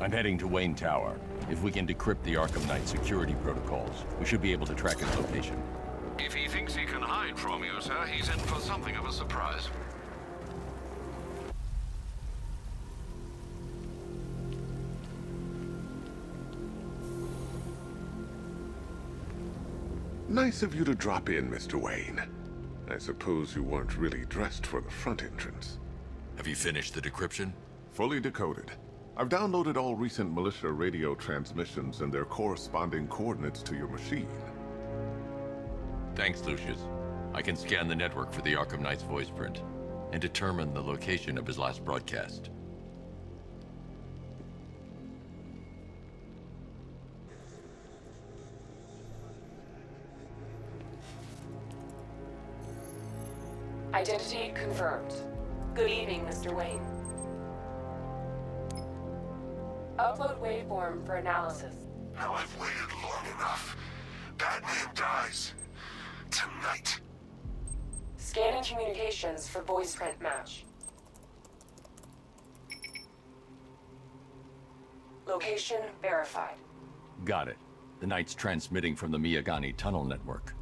I'm heading to Wayne Tower. If we can decrypt the Arkham Knight security protocols, we should be able to track his location. If he thinks he can hide from you, sir, he's in for something of a surprise. Nice of you to drop in, Mr. Wayne. I suppose you weren't really dressed for the front entrance. Have you finished the decryption? Fully decoded. I've downloaded all recent militia radio transmissions and their corresponding coordinates to your machine. Thanks, Lucius. I can scan the network for the Arkham Knight's voice print and determine the location of his last broadcast. Identity confirmed. Good evening, Mr. Wayne. Upload waveform for analysis. Now I've waited long enough. Batman dies. Tonight. Scanning communications for voice print match. Location verified. Got it. The Knight's transmitting from the Miagani Tunnel network.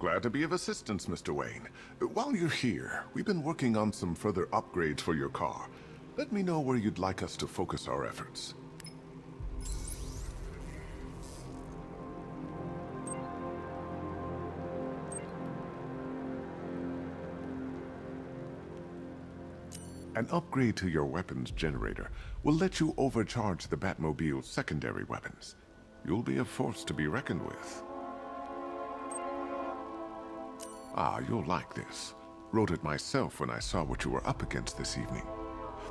Glad to be of assistance, Mr. Wayne. While you're here, we've been working on some further upgrades for your car. Let me know where you'd like us to focus our efforts. An upgrade to your weapons generator will let you overcharge the Batmobile's secondary weapons. You'll be a force to be reckoned with. Ah, you'll like this. Wrote it myself when I saw what you were up against this evening.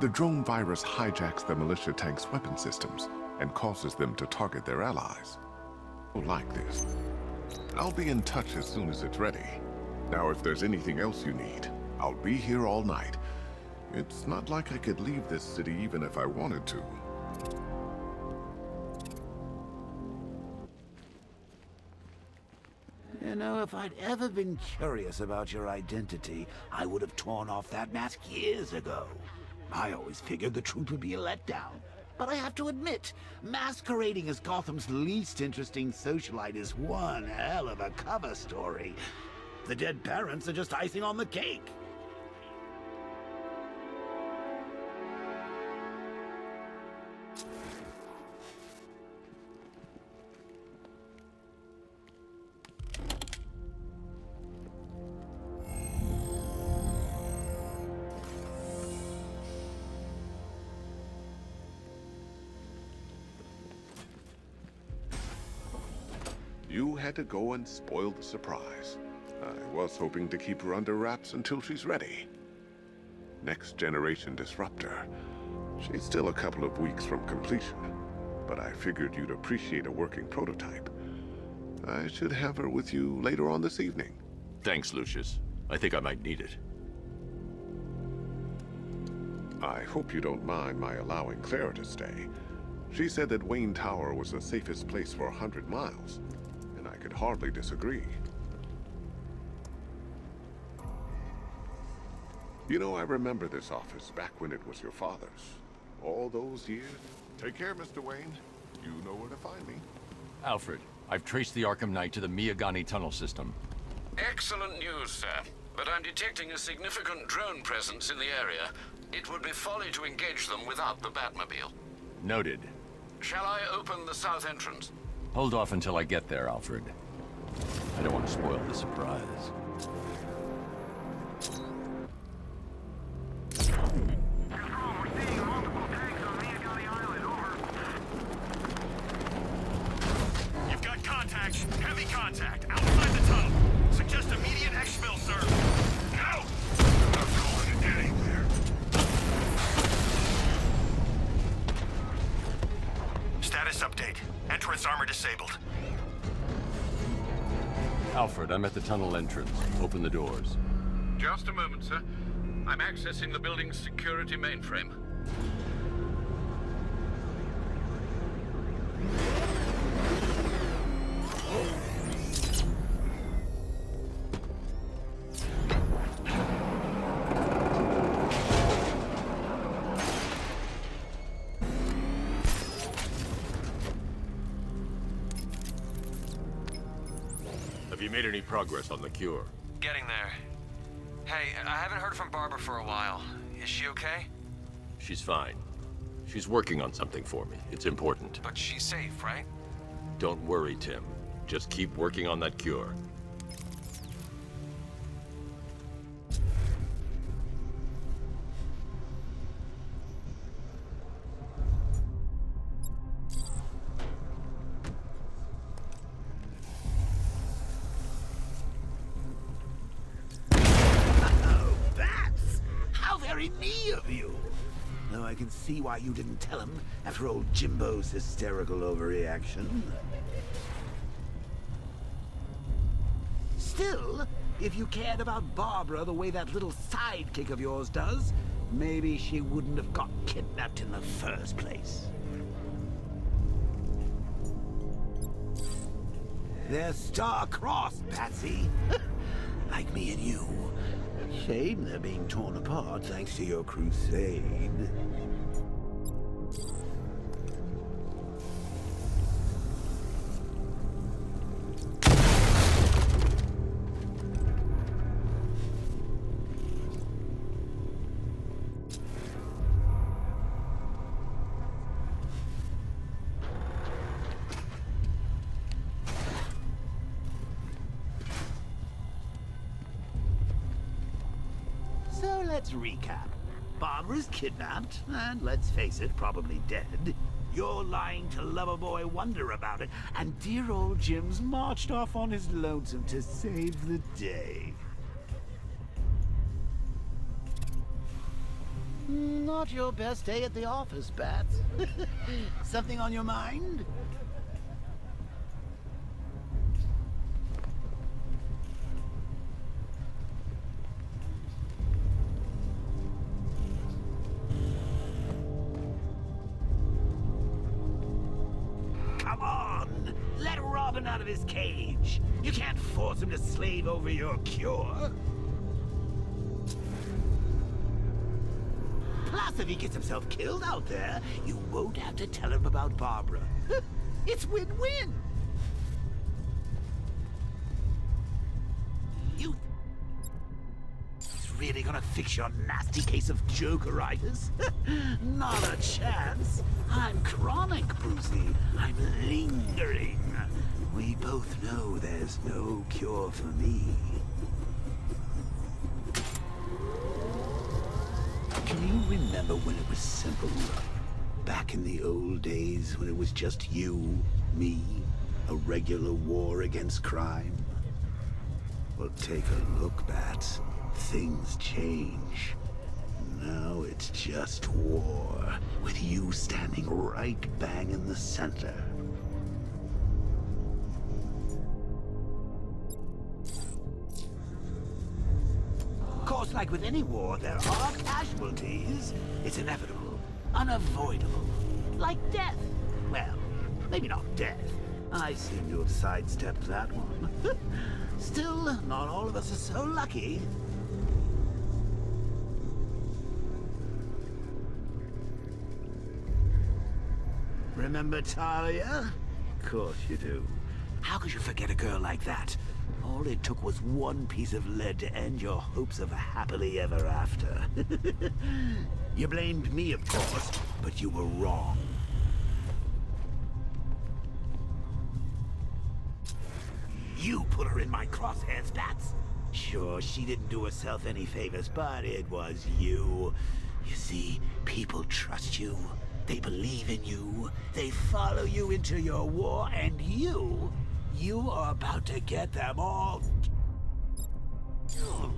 The drone virus hijacks the militia tank's weapon systems and causes them to target their allies. You'll like this. I'll be in touch as soon as it's ready. Now, if there's anything else you need, I'll be here all night. It's not like I could leave this city even if I wanted to. You know, if I'd ever been curious about your identity, I would have torn off that mask years ago. I always figured the truth would be a letdown. But I have to admit, masquerading as Gotham's least interesting socialite is one hell of a cover story. The dead parents are just icing on the cake. You had to go and spoil the surprise. I was hoping to keep her under wraps until she's ready. Next generation Disruptor. She's still a couple of weeks from completion, but I figured you'd appreciate a working prototype. I should have her with you later on this evening. Thanks, Lucius. I think I might need it. I hope you don't mind my allowing Clara to stay. She said that Wayne Tower was the safest place for 100 miles. I could hardly disagree. You know, I remember this office back when it was your father's. All those years. Take care, Mr. Wayne. You know where to find me. Alfred, I've traced the Arkham Knight to the Miagani Tunnel system. Excellent news, sir. But I'm detecting a significant drone presence in the area. It would be folly to engage them without the Batmobile. Noted. Shall I open the south entrance? Hold off until I get there, Alfred. I don't want to spoil the surprise. You've got contact. Heavy contact. Outside the tunnel. Suggest immediate exfil, sir. No! I'm not going anywhere. Status update. Entrance armor disabled. Alfred, I'm at the tunnel entrance. Open the doors. Just a moment, sir. I'm accessing the building's security mainframe. you made any progress on the cure? Getting there. Hey, I haven't heard from Barbara for a while. Is she okay? She's fine. She's working on something for me. It's important. But she's safe, right? Don't worry, Tim. Just keep working on that cure. Oh, Bats! How very me of you! Though I can see why you didn't tell him after old Jimbo's hysterical overreaction. Still, if you cared about Barbara the way that little sidekick of yours does, maybe she wouldn't have got kidnapped in the first place. They're star-crossed, Patsy. Like me and you. Shame they're being torn apart thanks to your crusade. So let's recap. Barbara's kidnapped, and let's face it, probably dead. You're lying to Loverboy Wonder about it, and dear old Jim's marched off on his lonesome to save the day. Not your best day at the office, Bats. Something on your mind? Come on! Let Robin out of his cage! You can't force him to slave over your cure! Plus, if he gets himself killed out there, you won't have to tell him about Barbara. It's win-win! You... He's really gonna fix your nasty case of Jokeritis? Not a chance. I'm chronic, Brucey. I'm lingering. We both know there's no cure for me. Can you remember when it was simple? Back in the old days when it was just you, me, a regular war against crime? Well, take a look, Bats. Things change. Now it's just war, with you standing right bang in the center. Of course, like with any war, there are casualties. It's inevitable, unavoidable. Like death. Well, maybe not death. I seem to have sidestepped that one. Still, not all of us are so lucky. Remember Talia? Of course you do. How could you forget a girl like that? All it took was one piece of lead to end your hopes of a happily ever after. You blamed me, of course, but you were wrong. You put her in my crosshairs, Bats. Sure, she didn't do herself any favors, but it was you. You see, people trust you. They believe in you. They follow you into your war, and you are about to get them all killed.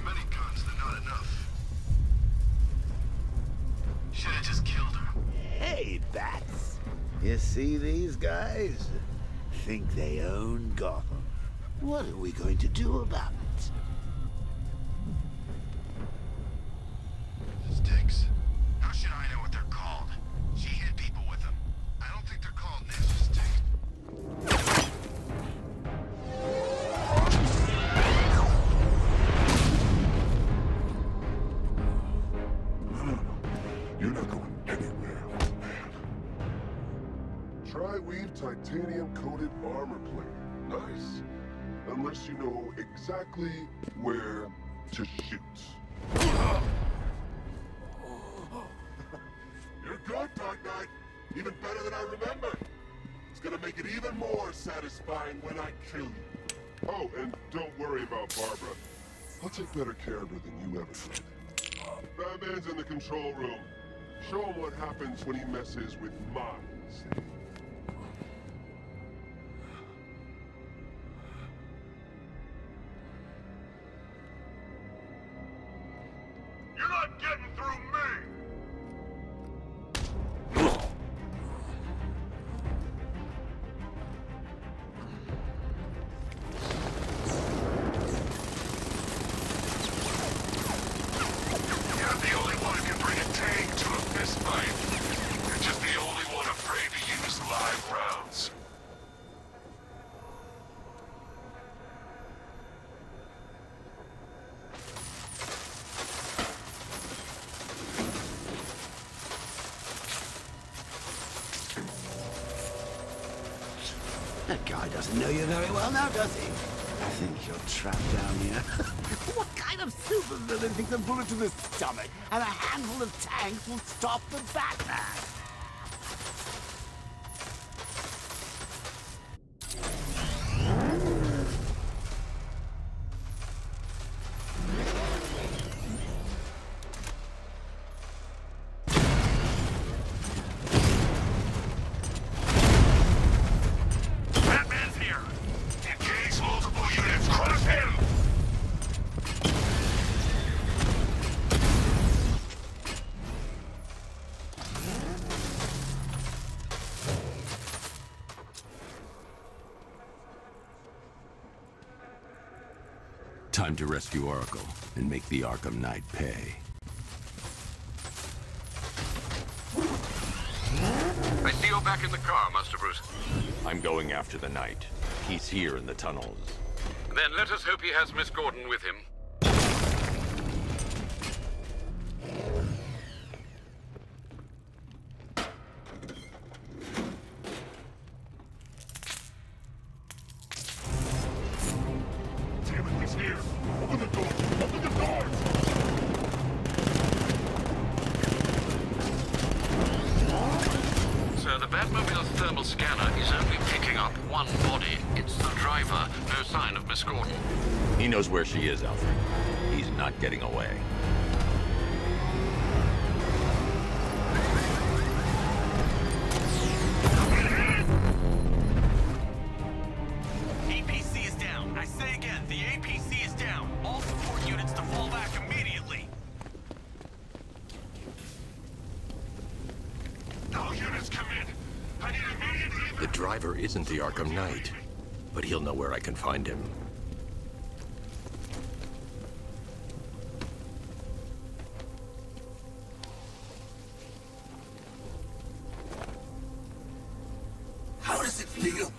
Many guns, they're not enough. Should have just killed her. Hey, Bats. You see these guys? Think they own Gotham. What are we going to do about it? tanks. How should I know what they're called? She hit people with them. I don't think they're called Ninjas tanks. No. You're not going anywhere, old man. Tri-weave titanium-coated armor plate. Nice. Unless you know exactly where to shoot. You're good, Dark Knight. Even better than I remember. It's gonna make it even more satisfying when I kill you. Oh, and don't worry about Barbara. I'll take better care of her than you ever did. Batman's in the control room. Show him what happens when he messes with minds. You're not getting through me! You're the only one who can bring a tank to a fistfight. You're just the only one afraid to use live rounds. That guy doesn't know you very well now, does he? I think you're trapped down here. What kind of supervillain thinks a bullet to the stomach and a handful of tanks will stop the Batman? Batman's here! Engage multiple units. Crush him! Time to rescue Oracle and make the Arkham Knight pay. I see you're back in the car, Master Bruce. I'm going after the Knight. He's here in the tunnels. Then let us hope he has Miss Gordon with him. Damn it, he's here! Open the door! Open the doors! Sir, the Batmobile's thermal scanner is only picking up one body. It's the driver. No sign of Miss Gordon. He knows where she is, Alfred. He's not getting away. APC is down. I say again, the APC is down. All support units to fall back immediately. All units come in! I need immediate evac. The driver isn't the Arkham Knight, but he'll know where I can find him. How does it feel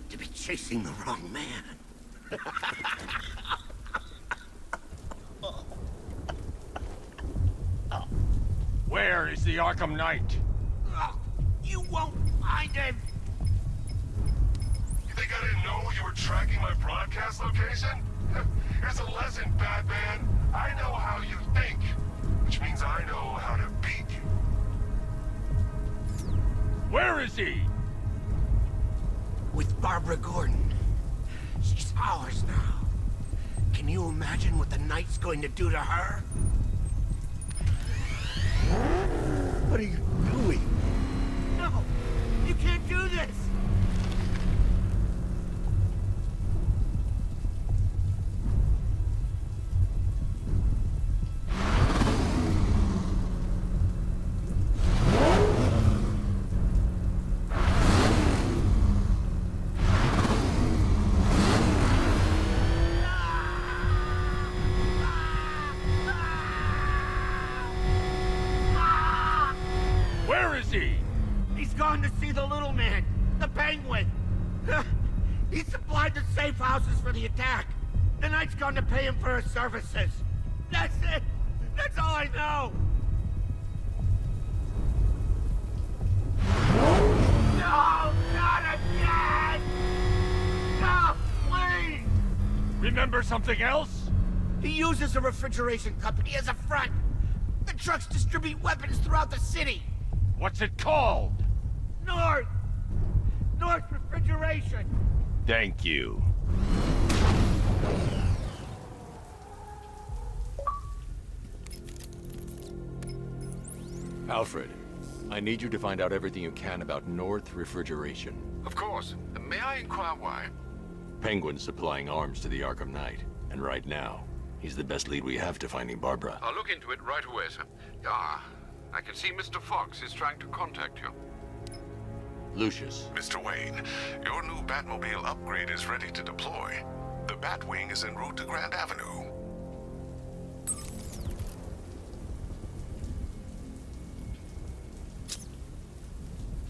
to be chasing the wrong man? Where is the Arkham Knight? You won't find him! You think I didn't know you were tracking my broadcast location? Here's a lesson, Batman. I know how you think, which means I know how to beat you. Where is he? With Barbara Gordon. She's ours now. Can you imagine what the Knight's going to do to her? What are you doing? No! You can't do this! Penguin! He supplied the safe houses for the attack. The Knight's gone to pay him for his services. That's it! That's all I know! No! Not again! No! Please! Remember something else? He uses a refrigeration company as a front. The trucks distribute weapons throughout the city. What's it called? North Refrigeration. Thank you. Alfred, I need you to find out everything you can about North Refrigeration. Of course. May I inquire why? Penguin's supplying arms to the Arkham Knight, and right now, he's the best lead we have to finding Barbara. I'll look into it right away, sir. Ah, I can see Mr. Fox is trying to contact you. Lucius. Mr. Wayne, your new Batmobile upgrade is ready to deploy. The Batwing is en route to Grand Avenue.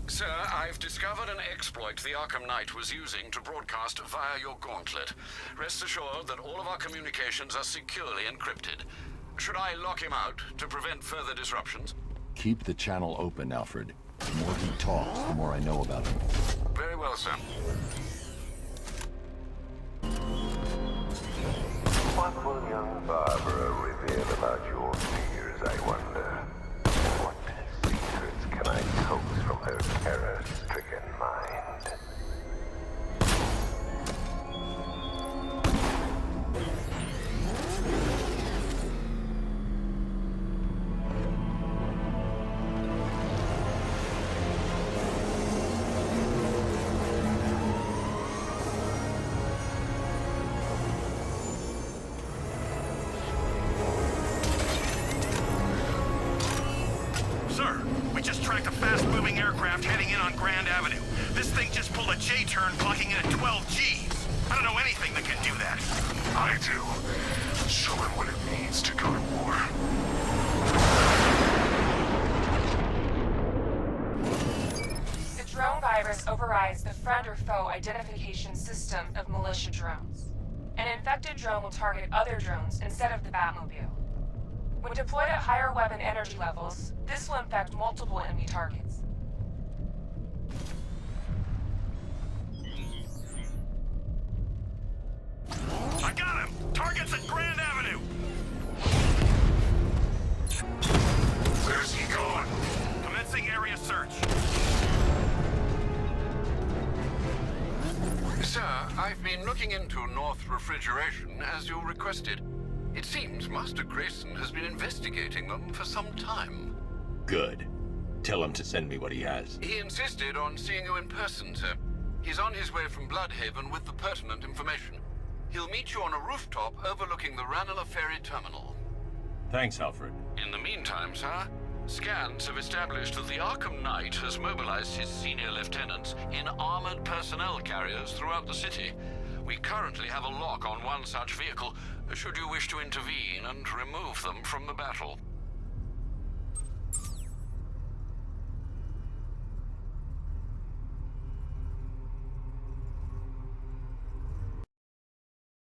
Sir, I've discovered an exploit the Arkham Knight was using to broadcast via your gauntlet. Rest assured that all of our communications are securely encrypted. Should I lock him out to prevent further disruptions? Keep the channel open, Alfred. The more he talks, the more I know about him. Very well, sir. What will young Barbara reveal about your fears, I wonder? What secrets can I coax from her terror-stricken mind? Sir, we just tracked a fast-moving aircraft heading in on Grand Avenue. This thing just pulled a J-turn, clocking in at 12 Gs. I don't know anything that can do that. I do. Show him what it means to go to war. The drone virus overrides the friend or foe identification system of militia drones. An infected drone will target other drones instead of the Batmobile. When deployed at higher weapon energy levels, this will infect multiple enemy targets. I got him! Target's at Grand Avenue! Where's he going? Commencing area search. Sir, I've been looking into North Refrigeration as you requested. It seems Master Grayson has been investigating them for some time. Good. Tell him to send me what he has. He insisted on seeing you in person, sir. He's on his way from Bloodhaven with the pertinent information. He'll meet you on a rooftop overlooking the Ranelagh Ferry Terminal. Thanks, Alfred. In the meantime, sir, scans have established that the Arkham Knight has mobilized his senior lieutenants in armored personnel carriers throughout the city. We currently have a lock on one such vehicle, should you wish to intervene and remove them from the battle.